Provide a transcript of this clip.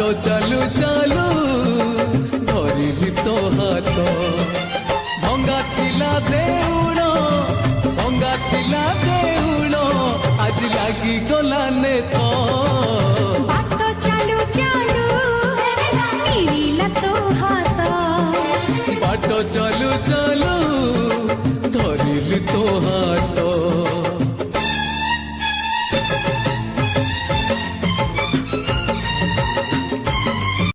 चालू चालू धरिली तो हाथ भंगा थिला देउड़ आज लागी गला ने तो बाट चालू चालू मिलिला तो हाथ बाट चालू चालू